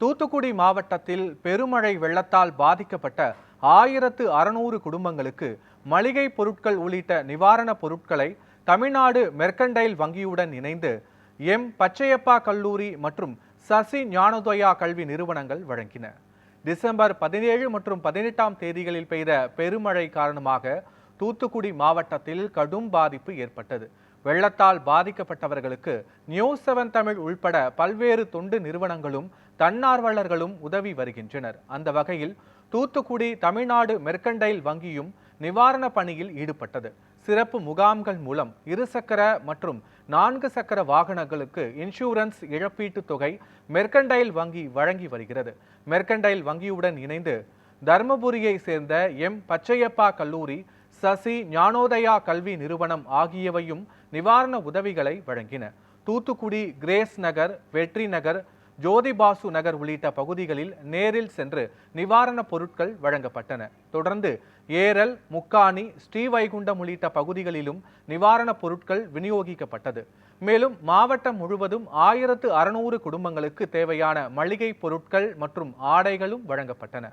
தூத்துக்குடி மாவட்டத்தில் பெருமழை வெள்ளத்தால் பாதிக்கப்பட்ட 1600 குடும்பங்களுக்கு மளிகை பொருட்கள் உள்ளிட்ட நிவாரணப் பொருட்களை தமிழ்நாடு மெர்கன்டைல் வங்கியுடன் இணைந்து பச்சையப்பா கல்லூரி மற்றும் சசி ஞானோதயா கல்வி நிறுவனங்கள் வழங்கின. டிசம்பர் 17 மற்றும் 18ஆம் தேதிகளில் பெய்த பெருமழை காரணமாக தூத்துக்குடி மாவட்டத்தில் கடும் பாதிப்பு ஏற்பட்டது. வெள்ளத்தால் பாதிக்கப்பட்டவர்களுக்கு நியூஸ் 7 தமிழ் உள்பட பல்வேறு தொண்டு நிறுவனங்களும் தன்னார்வலர்களும் உதவி வருகின்றனர். அந்த வகையில் தூத்துக்குடி தமிழ்நாடு மெர்கன்டைல் வங்கியும் நிவாரண பணியில் ஈடுபட்டது. சிறப்பு முகாம்கள் மூலம் 2 சக்கர மற்றும் 4 சக்கர வாகனங்களுக்கு இன்சூரன்ஸ் இழப்பீட்டு தொகை மெர்கன்டைல் வங்கி வழங்கி வருகிறது. மெர்கன்டைல் வங்கியுடன் இணைந்து தர்மபுரியை சேர்ந்த பச்சையப்பா கல்லூரி, சசி ஞானோதயா கல்வி நிறுவனம் ஆகியவையும் நிவாரண உதவிகளை வழங்கின. தூத்துக்குடி கிரேஸ் நகர், வெற்றி நகர், ஜோதிபாசு நகர் உள்ளிட்ட பகுதிகளில் நேரில் சென்று நிவாரண பொருட்கள் வழங்கப்பட்டன. தொடர்ந்து ஏரல், முக்காணி, ஸ்ரீவைகுண்டம் உள்ளிட்ட பகுதிகளிலும் நிவாரண பொருட்கள் விநியோகிக்கப்பட்டது. மேலும் மாவட்டம் முழுவதும் 1600 குடும்பங்களுக்கு தேவையான மளிகை பொருட்கள் மற்றும் ஆடைகளும் வழங்கப்பட்டன.